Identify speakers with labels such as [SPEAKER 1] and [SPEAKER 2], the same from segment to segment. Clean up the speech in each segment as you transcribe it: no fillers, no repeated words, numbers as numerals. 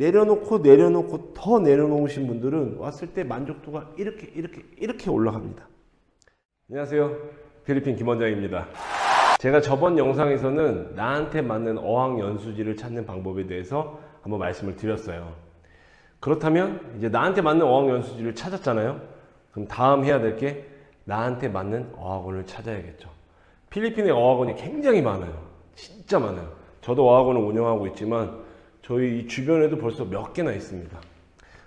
[SPEAKER 1] 내려놓고 더 내려놓으신 분들은 왔을 때 만족도가 이렇게 올라갑니다. 안녕하세요. 필리핀 김원장입니다. 제가 저번 영상에서는 나한테 맞는 어학연수지를 찾는 방법에 대해서 한번 말씀을 드렸어요. 그렇다면 이제 나한테 맞는 어학연수지를 찾았잖아요. 그럼 다음 해야 될 게 나한테 맞는 어학원을 찾아야겠죠. 필리핀의 어학원이 굉장히 많아요. 진짜 많아요. 저도 어학원을 운영하고 있지만 저희 주변에도 벌써 몇 개나 있습니다.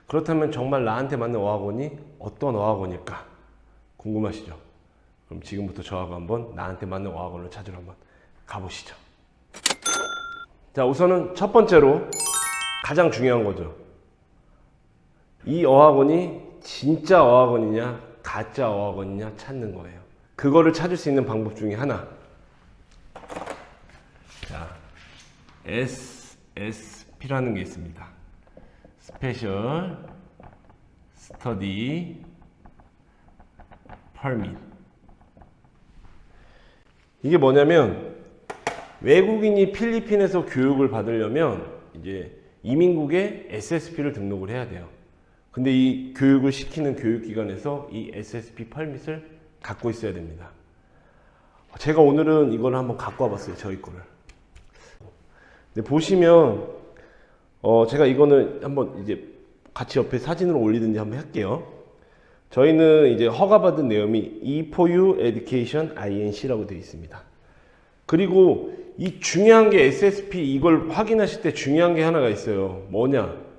[SPEAKER 1] 그렇다면 정말 나한테 맞는 어학원이 어떤 어학원일까 궁금하시죠? 그럼 지금부터 저하고 한번 나한테 맞는 어학원을 찾으러 한번 가보시죠. 자, 우선은 첫 번째로 가장 중요한 거죠. 이 어학원이 진짜 어학원이냐 가짜 어학원이냐 찾는 거예요. 그거를 찾을 수 있는 방법 중에 하나. 자, SSP라는 게 있습니다. 스페셜 스터디 퍼밋. 이게 뭐냐면 외국인이 필리핀에서 교육을 받으려면 이제 이민국에 SSP를 등록을 해야 돼요. 근데 이 교육을 시키는 교육기관에서 이 SSP 퍼밋을 갖고 있어야 됩니다. 제가 오늘은 이걸 한번 갖고 와봤어요. 저희 거를. 근데 보시면 제가 이거는 한번 이제 같이 옆에 사진으로 올리든지 한번 할게요. 저희는 이제 허가받은 내용이 E4U Education INC라고 되어 있습니다. 그리고 이 중요한 게 SSP 이걸 확인하실 때 중요한 게 하나가 있어요. 뭐냐?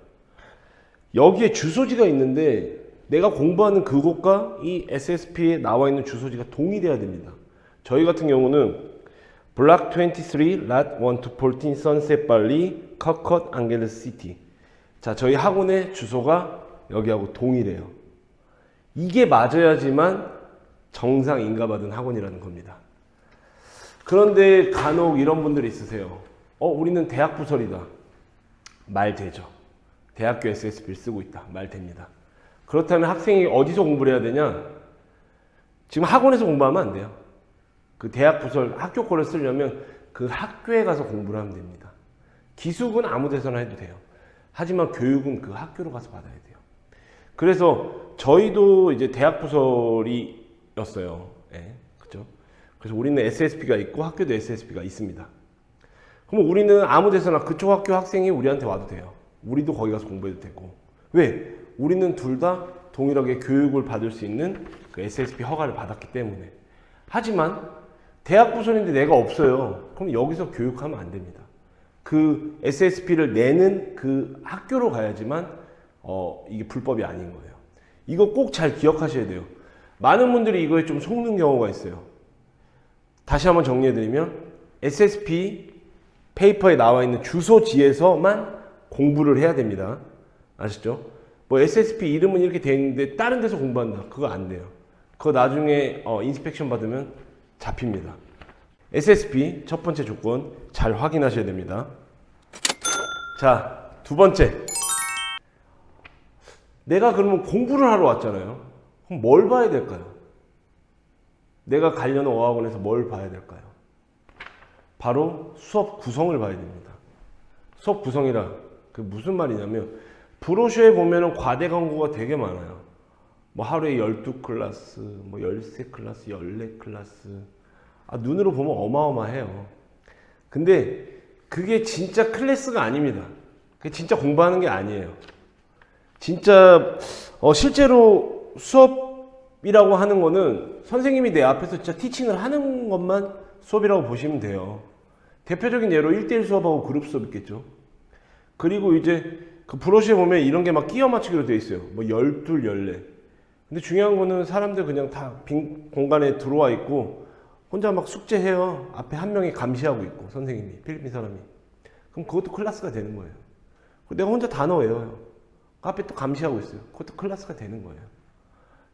[SPEAKER 1] 여기에 주소지가 있는데 내가 공부하는 그곳과 이 SSP에 나와 있는 주소지가 동일해야 됩니다. 저희 같은 경우는 블락 23, 랏 1 to 14, 선셋 발리, 커컷 앙겔레스 시티. 자, 저희 학원의 주소가 여기하고 동일해요. 이게 맞아야지만 정상 인가받은 학원이라는 겁니다. 그런데 간혹 이런 분들이 있으세요. 우리는 대학 부설이다. 말 되죠. 대학교 SSP를 쓰고 있다. 말 됩니다. 그렇다면 학생이 어디서 공부를 해야 되냐? 지금 학원에서 공부하면 안 돼요. 그 대학 부설 학교 거를 쓰려면 그 학교에 가서 공부를 하면 됩니다. 기숙은 아무 데서나 해도 돼요. 하지만 교육은 그 학교로 가서 받아야 돼요. 그래서 저희도 이제 대학 부설이었어요. 네, 그죠? 그래서 우리는 SSP가 있고 학교도 SSP가 있습니다. 그럼 우리는 아무 데서나 그쪽 학교 학생이 우리한테 와도 돼요. 우리도 거기 가서 공부해도 되고. 왜? 우리는 둘 다 동일하게 교육을 받을 수 있는 그 SSP 허가를 받았기 때문에. 하지만 대학 부설인데 내가 없어요. 그럼 여기서 교육하면 안 됩니다. 그 SSP를 내는 그 학교로 가야지만 이게 불법이 아닌 거예요. 이거 꼭 잘 기억하셔야 돼요. 많은 분들이 이거에 좀 속는 경우가 있어요. 다시 한번 정리해드리면 SSP 페이퍼에 나와 있는 주소지에서만 공부를 해야 됩니다. 아시죠? 뭐 SSP 이름은 이렇게 돼 있는데 다른 데서 공부한다. 그거 안 돼요. 그거 나중에 인스펙션 받으면 잡힙니다. SSP 첫 번째 조건 잘 확인하셔야 됩니다. 자, 두 번째. 내가 그러면 공부를 하러 왔잖아요. 그럼 뭘 봐야 될까요? 내가 가려는 어학원에서 뭘 봐야 될까요? 바로 수업 구성을 봐야 됩니다. 수업 구성이라 그 무슨 말이냐면 브로셔에 보면은 과대 광고가 되게 많아요. 뭐 하루에 12클래스, 뭐 13클래스, 14클래스. 눈으로 보면 어마어마해요. 근데 그게 진짜 클래스가 아닙니다. 그게 진짜 공부하는 게 아니에요. 진짜 실제로 수업이라고 하는 거는 선생님이 내 앞에서 진짜 티칭을 하는 것만 수업이라고 보시면 돼요. 대표적인 예로 1대1 수업하고 그룹 수업 있겠죠. 그리고 이제 그 브로셔에 보면 이런 게 막 끼워 맞추기로 되어 있어요. 뭐 12, 14. 근데 중요한 거는 사람들 그냥 다 빈 공간에 들어와 있고 혼자 막 숙제해요. 앞에 한 명이 감시하고 있고 선생님이, 필리핀 사람이. 그럼 그것도 클래스가 되는 거예요. 내가 혼자 단어 외워요. 앞에 또 감시하고 있어요. 그것도 클래스가 되는 거예요.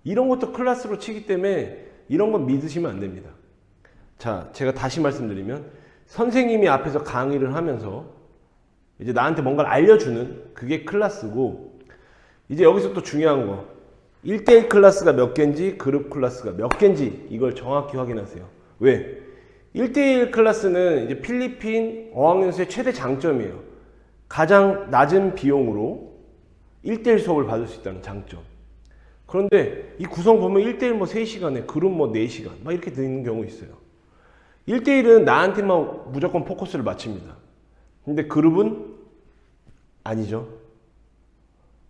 [SPEAKER 1] 이런 것도 클래스로 치기 때문에 이런 건 믿으시면 안 됩니다. 자, 제가 다시 말씀드리면 선생님이 앞에서 강의를 하면서 이제 나한테 뭔가를 알려주는 그게 클래스고, 이제 여기서 또 중요한 거 1대1 클래스가 몇 개인지 그룹 클래스가 몇 개인지 이걸 정확히 확인하세요. 왜? 1대1 클래스는 이제 필리핀 어학연수의 최대 장점이에요. 가장 낮은 비용으로 1대1 수업을 받을 수 있다는 장점. 그런데 이 구성 보면 1대1 뭐 3시간에 그룹 뭐 4시간 막 이렇게 되는 경우 있어요. 1대1은 나한테만 무조건 포커스를 맞춥니다. 근데 그룹은 아니죠.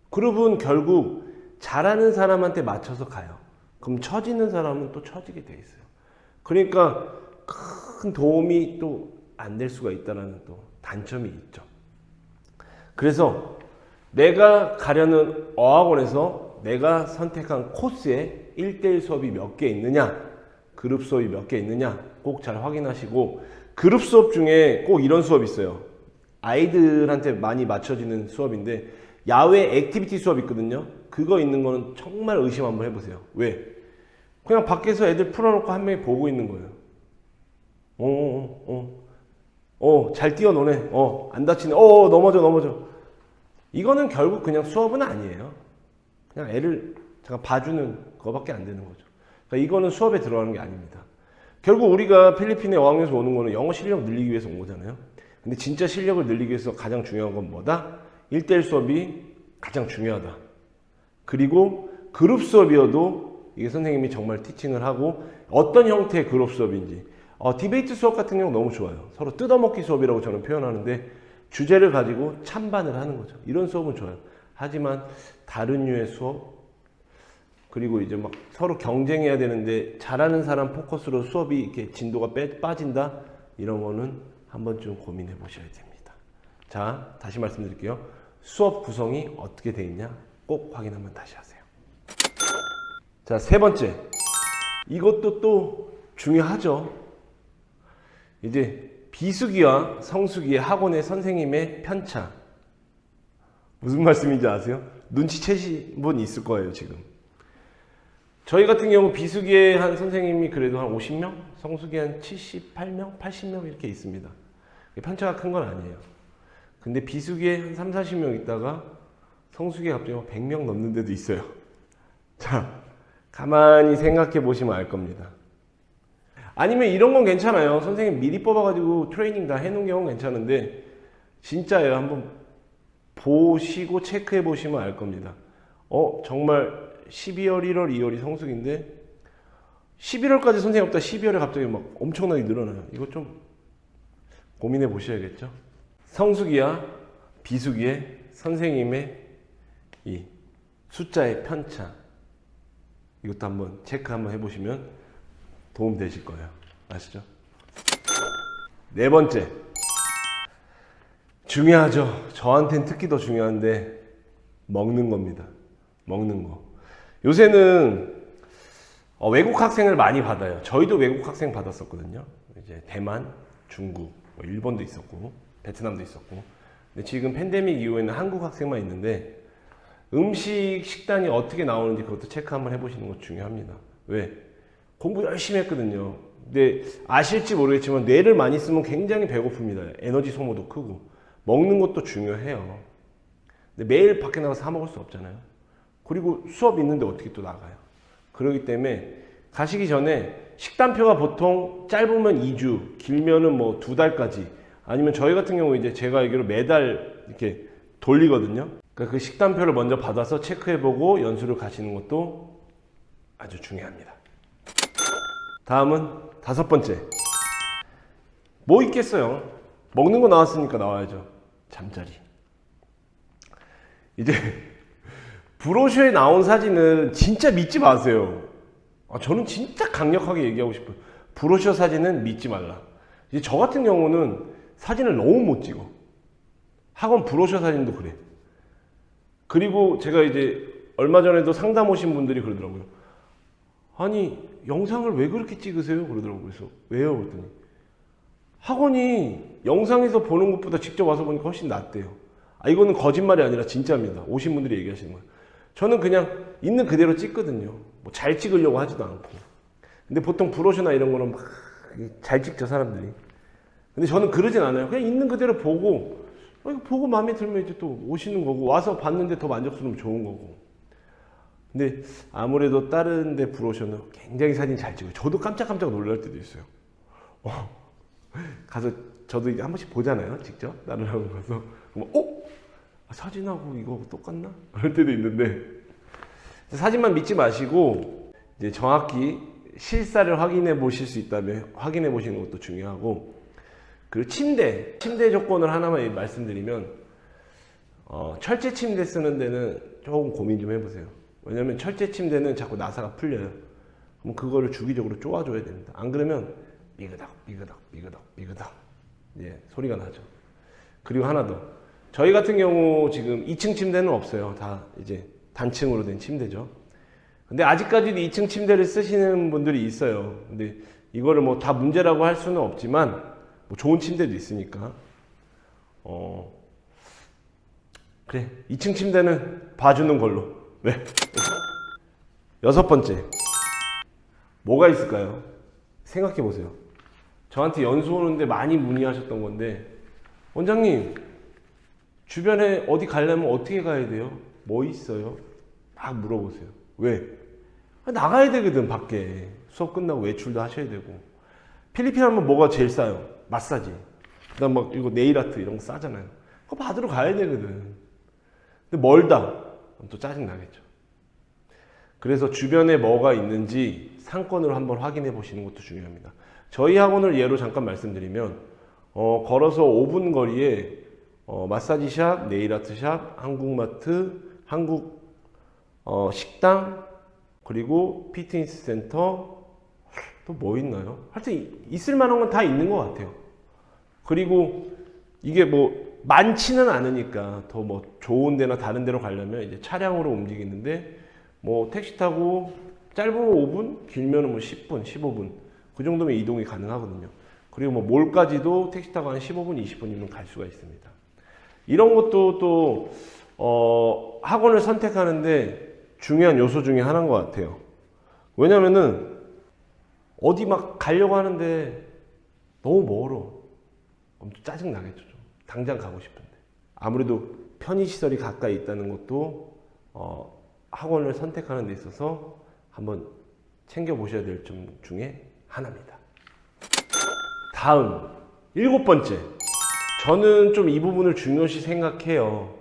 [SPEAKER 1] 그룹은 결국 잘하는 사람한테 맞춰서 가요. 그럼 처지는 사람은 또 처지게 돼 있어요. 그러니까 큰 도움이 또 안 될 수가 있다는 또 단점이 있죠. 그래서 내가 가려는 어학원에서 내가 선택한 코스에 1대1 수업이 몇 개 있느냐, 그룹 수업이 몇 개 있느냐 꼭 잘 확인하시고, 그룹 수업 중에 꼭 이런 수업이 있어요. 아이들한테 많이 맞춰지는 수업인데 야외 액티비티 수업 있거든요. 그거 있는 거는 정말 의심 한번 해보세요. 왜? 그냥 밖에서 애들 풀어놓고 한 명이 보고 있는 거예요. 잘 뛰어노네. 안 다치네. 넘어져. 이거는 결국 그냥 수업은 아니에요. 그냥 애를 잠깐 봐주는 거밖에 안 되는 거죠. 그러니까 이거는 수업에 들어가는 게 아닙니다. 결국 우리가 필리핀에 어학연수 오는 거는 영어 실력 늘리기 위해서 온 거잖아요. 근데 진짜 실력을 늘리기 위해서 가장 중요한 건 뭐다? 1대1 수업이 가장 중요하다. 그리고 그룹 수업이어도 이게 선생님이 정말 티칭을 하고 어떤 형태의 그룹 수업인지, 디베이트 수업 같은 경우 너무 좋아요. 서로 뜯어먹기 수업이라고 저는 표현하는데 주제를 가지고 찬반을 하는 거죠. 이런 수업은 좋아요. 하지만 다른 류의 수업, 그리고 이제 막 서로 경쟁해야 되는데 잘하는 사람 포커스로 수업이 이렇게 진도가 빠진다? 이런 거는 한 번쯤 고민해 보셔야 됩니다. 자, 다시 말씀드릴게요. 수업 구성이 어떻게 되어 있냐 꼭 확인 한번 다시 하세요. 자, 세 번째. 이것도 또 중요하죠. 이제 비수기와 성수기의 학원의 선생님의 편차. 무슨 말씀인지 아세요? 눈치채신 분 있을 거예요, 지금. 저희 같은 경우 비수기에 한 선생님이 그래도 한 50명? 성수기에 한 78명? 80명 이렇게 있습니다. 편차가 큰 건 아니에요. 근데 비수기에 한 3, 40명 있다가 성수기에 갑자기 100명 넘는 데도 있어요. 자, 가만히 생각해 보시면 알 겁니다. 아니면 이런 건 괜찮아요. 선생님 미리 뽑아가지고 트레이닝 다 해놓은 경우는 괜찮은데 진짜예요. 한번 보시고 체크해 보시면 알 겁니다. 정말 12월, 1월, 2월이 성수기인데 11월까지 선생님 없다 12월에 갑자기 막 엄청나게 늘어나요. 이거 좀 고민해 보셔야겠죠. 성수기와 비수기의 선생님의 이 숫자의 편차, 이것도 한번 체크 한번 해보시면 도움 되실 거예요. 아시죠? 네 번째, 중요하죠. 저한테는 특히 더 중요한데 먹는 겁니다. 먹는 거. 요새는 외국 학생을 많이 받아요. 저희도 외국 학생 받았었거든요. 이제 대만, 중국, 일본도 있었고 베트남도 있었고. 근데 지금 팬데믹 이후에는 한국 학생만 있는데 음식 식단이 어떻게 나오는지 그것도 체크 한번 해보시는 거 중요합니다. 왜? 공부 열심히 했거든요. 근데 아실지 모르겠지만 뇌를 많이 쓰면 굉장히 배고픕니다. 에너지 소모도 크고. 먹는 것도 중요해요. 근데 매일 밖에 나가서 사 먹을 수 없잖아요. 그리고 수업 있는데 어떻게 또 나가요? 그렇기 때문에 가시기 전에 식단표가 보통 짧으면 2주, 길면은 뭐 2달까지, 아니면 저희 같은 경우 이제 제가 알기로 매달 이렇게 돌리거든요. 그러니까 그 식단표를 먼저 받아서 체크해보고 연수를 가시는 것도 아주 중요합니다. 다음은 다섯 번째. 뭐 있겠어요? 먹는 거 나왔으니까 나와야죠. 잠자리. 이제 브로셔에 나온 사진은 진짜 믿지 마세요. 저는 진짜 강력하게 얘기하고 싶어요. 브로셔 사진은 믿지 말라. 이제 저 같은 경우는 사진을 너무 못 찍어. 학원 브로셔 사진도 그래. 그리고 제가 이제 얼마 전에도 상담 오신 분들이 그러더라고요. 아니, 영상을 왜 그렇게 찍으세요? 그러더라고요. 그래서 왜요? 그랬더니 학원이 영상에서 보는 것보다 직접 와서 보니까 훨씬 낫대요. 이거는 거짓말이 아니라 진짜입니다. 오신 분들이 얘기하시는 거예요. 저는 그냥 있는 그대로 찍거든요. 뭐 잘 찍으려고 하지도 않고. 근데 보통 브로셔나 이런 거는 막 잘 찍죠, 사람들이. 근데 저는 그러진 않아요. 그냥 있는 그대로 보고 마음에 들면 이제 또 오시는 거고, 와서 봤는데 더 만족스러우면 좋은 거고. 근데 아무래도 다른 데 브로셔는 굉장히 사진 잘 찍어요. 저도 깜짝깜짝 놀랄 때도 있어요. 가서 저도 이게 한 번씩 보잖아요, 직접. 다른 학원 가서. 그럼 사진하고 이거 똑같나? 그럴 때도 있는데 사진만 믿지 마시고 이제 정확히 실사를 확인해 보실 수 있다면 확인해 보시는 것도 중요하고, 그리고 침대 조건을 하나만 말씀드리면 철제 침대 쓰는 데는 조금 고민 좀 해보세요. 왜냐면 철제 침대는 자꾸 나사가 풀려요. 그럼 그거를 주기적으로 쪼아줘야 됩니다. 안 그러면 삐그덕 예, 소리가 나죠. 그리고 하나 더, 저희 같은 경우 지금 2층 침대는 없어요. 다 이제 단층으로 된 침대죠. 근데 아직까지도 2층 침대를 쓰시는 분들이 있어요. 근데 이거를 뭐 다 문제라고 할 수는 없지만 뭐 좋은 침대도 있으니까 그래, 2층 침대는 봐주는 걸로. 네. 6번째, 뭐가 있을까요? 생각해 보세요. 저한테 연수 오는데 많이 문의하셨던 건데, 원장님 주변에 어디 가려면 어떻게 가야 돼요? 뭐 있어요? 막 물어보세요. 왜? 나가야 되거든. 밖에 수업 끝나고 외출도 하셔야 되고. 필리핀 하면 뭐가 제일 싸요? 마사지. 그다음 막 이거 네일 아트 이런 거 싸잖아요. 그거 받으러 가야 되거든. 근데 멀다. 그럼 또 짜증 나겠죠. 그래서 주변에 뭐가 있는지 상권으로 한번 확인해 보시는 것도 중요합니다. 저희 학원을 예로 잠깐 말씀드리면 걸어서 5분 거리에 마사지샵, 네일아트샵, 한국마트, 한국 식당, 그리고 피트니스 센터, 또 뭐 있나요? 하여튼 있을 만한 건 다 있는 것 같아요. 그리고 이게 뭐 많지는 않으니까 더 뭐 좋은 데나 다른 데로 가려면 이제 차량으로 움직이는데, 뭐 택시 타고 짧으면 5분, 길면은 뭐 10분, 15분 그 정도면 이동이 가능하거든요. 그리고 뭐 몰까지도 택시 타고 한 15분, 20분이면 갈 수가 있습니다. 이런 것도 또 학원을 선택하는데 중요한 요소 중에 하나인 것 같아요. 왜냐면은 어디 막 가려고 하는데 너무 멀어. 엄청 짜증 나겠죠. 좀. 당장 가고 싶은데. 아무래도 편의시설이 가까이 있다는 것도 학원을 선택하는 데 있어서 한번 챙겨보셔야 될 점 중에 하나입니다. 다음 7번째, 저는 좀 이 부분을 중요시 생각해요.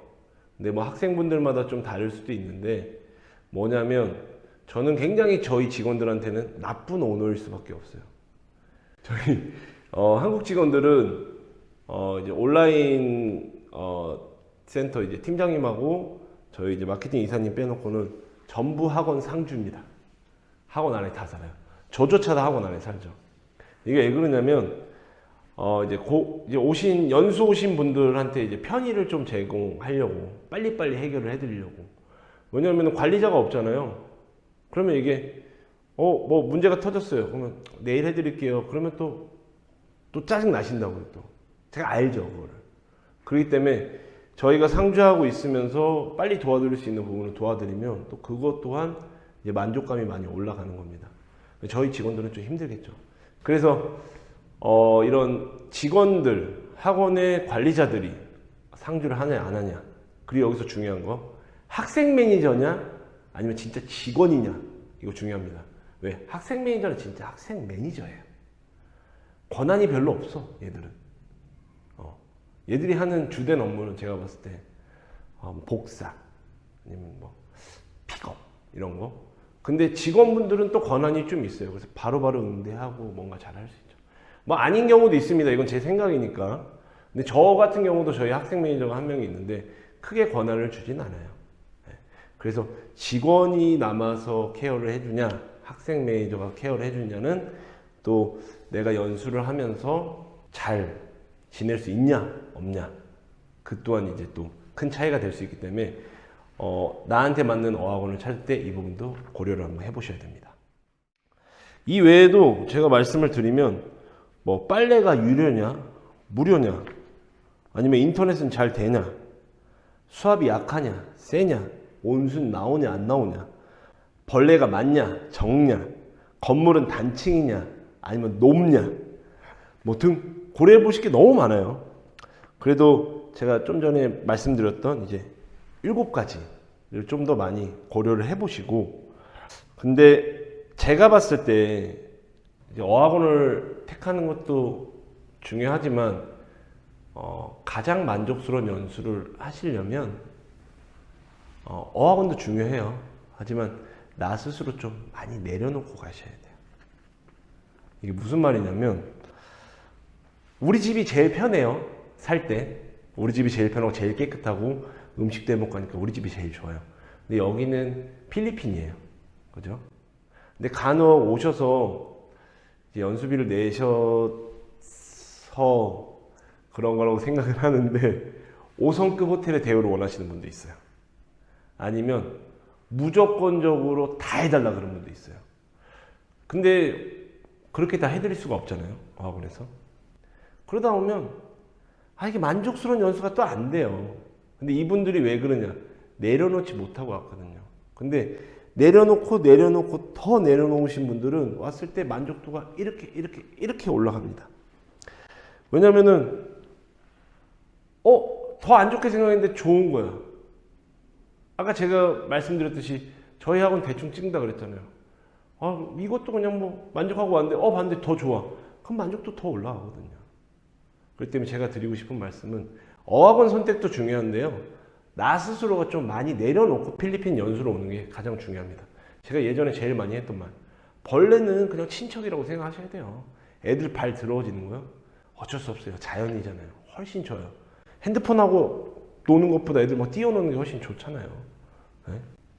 [SPEAKER 1] 근데 뭐 학생분들마다 좀 다를 수도 있는데, 뭐냐면 저는 굉장히 저희 직원들한테는 나쁜 오너일 수밖에 없어요. 저희 한국 직원들은 이제 온라인 센터 이제 팀장님하고 저희 이제 마케팅 이사님 빼놓고는 전부 학원 상주입니다. 학원 안에 다 살아요. 저조차도 학원 안에 살죠. 이게 왜 그러냐면 이제 연수 오신 분들한테 이제 편의를 좀 제공하려고, 빨리빨리 해결을 해드리려고. 왜냐하면 관리자가 없잖아요. 그러면 이게 뭐 문제가 터졌어요. 그러면 내일 해드릴게요. 그러면 또 짜증 나신다고요. 또 제가 알죠, 그거를. 그렇기 때문에 저희가 상주하고 있으면서 빨리 도와드릴 수 있는 부분을 도와드리면 또 그것 또한 이제 만족감이 많이 올라가는 겁니다. 저희 직원들은 좀 힘들겠죠. 그래서 이런 직원들, 학원의 관리자들이 상주를 하냐 안 하냐, 그리고 여기서 중요한 거, 학생 매니저냐 아니면 진짜 직원이냐, 이거 중요합니다. 왜? 학생 매니저는 진짜 학생 매니저예요. 권한이 별로 없어, 얘들은. 얘들이 하는 주된 업무는 제가 봤을 때 복사 아니면 뭐 픽업 이런 거. 근데 직원분들은 또 권한이 좀 있어요. 그래서 바로바로 응대하고 뭔가 잘할 수 있죠. 뭐 아닌 경우도 있습니다. 이건 제 생각이니까. 근데 저 같은 경우도 저희 학생 매니저가 한 명이 있는데 크게 권한을 주진 않아요. 그래서 직원이 남아서 케어를 해주냐, 학생 매니저가 케어를 해주냐는 또 내가 연수를 하면서 잘 지낼 수 있냐 없냐, 그 또한 이제 또 큰 차이가 될 수 있기 때문에 나한테 맞는 어학원을 찾을 때 이 부분도 고려를 한번 해보셔야 됩니다. 이 외에도 제가 말씀을 드리면 뭐 빨래가 유료냐 무료냐, 아니면 인터넷은 잘 되냐, 수압이 약하냐 세냐, 온순 나오냐 안 나오냐, 벌레가 많냐 적냐, 건물은 단층이냐 아니면 높냐, 뭐 등 고려해 보실 게 너무 많아요. 그래도 제가 좀 전에 말씀드렸던 이제 7가지를 좀 더 많이 고려를 해 보시고, 근데 제가 봤을 때 이제 어학원을 택하는 것도 중요하지만 가장 만족스러운 연수를 하시려면 어학원도 중요해요. 하지만 나 스스로 좀 많이 내려놓고 가셔야 돼요. 이게 무슨 말이냐면 우리 집이 제일 편해요. 살 때 우리 집이 제일 편하고 제일 깨끗하고 음식도 해먹고 하니까 우리 집이 제일 좋아요. 근데 여기는 필리핀이에요. 그죠? 근데 간혹 오셔서 이제 연수비를 내셔서 그런 거라고 생각을 하는데 5성급 호텔의 대우를 원하시는 분도 있어요. 아니면 무조건적으로 다 해달라 그런 분도 있어요. 근데 그렇게 다 해드릴 수가 없잖아요. 어학원에서. 그러다 보면 이게 만족스러운 연수가 또 안 돼요. 근데 이분들이 왜 그러냐? 내려놓지 못하고 왔거든요. 근데 내려놓고 더 내려놓으신 분들은 왔을 때 만족도가 이렇게 올라갑니다. 왜냐면은 더 안 좋게 생각했는데 좋은 거야. 아까 제가 말씀드렸듯이 저희 학원 대충 찍는다 그랬잖아요. 이것도 그냥 뭐 만족하고 왔는데 봤는데 더 좋아. 그럼 만족도 더 올라가거든요. 그렇기 때문에 제가 드리고 싶은 말씀은 어학원 선택도 중요한데요. 나 스스로가 좀 많이 내려놓고 필리핀 연수로 오는 게 가장 중요합니다. 제가 예전에 제일 많이 했던 말. 벌레는 그냥 친척이라고 생각하셔야 돼요. 애들 발 더러워지는 거요? 어쩔 수 없어요. 자연이잖아요. 훨씬 좋아요. 핸드폰하고 노는 것보다 애들 막 뛰어노는 게 훨씬 좋잖아요. 네?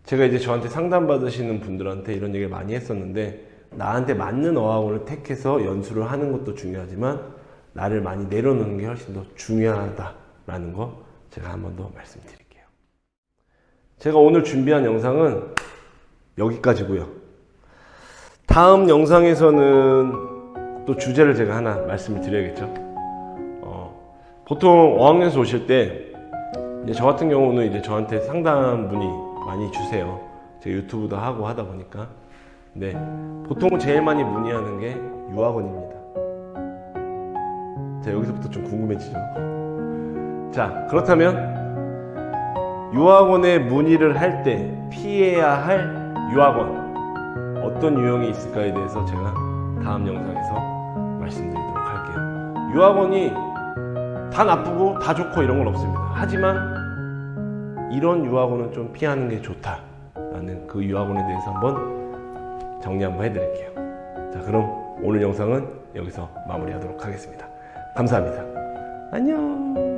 [SPEAKER 1] 제가 이제 저한테 상담 받으시는 분들한테 이런 얘기를 많이 했었는데 나한테 맞는 어학원을 택해서 연수를 하는 것도 중요하지만 나를 많이 내려놓는 게 훨씬 더 중요하다라는 거 제가 한 번 더 말씀드릴게요. 제가 오늘 준비한 영상은 여기까지고요. 다음 영상에서는 또 주제를 제가 하나 말씀을 드려야겠죠. 보통 어학연수 오실 때 이제 저 같은 경우는 이제 저한테 상담 문의 많이 주세요. 제가 유튜브도 하고 하다 보니까. 근데 보통 제일 많이 문의하는 게 유학원입니다. 자, 여기서부터 좀 궁금해지죠. 자, 그렇다면 유학원에 문의를 할 때 피해야 할 유학원 어떤 유형이 있을까에 대해서 제가 다음 영상에서 말씀드리도록 할게요. 유학원이 다 나쁘고 다 좋고 이런 건 없습니다. 하지만 이런 유학원은 좀 피하는 게 좋다라는 그 유학원에 대해서 한번 정리 한번 해드릴게요. 자, 그럼 오늘 영상은 여기서 마무리하도록 하겠습니다. 감사합니다. 안녕.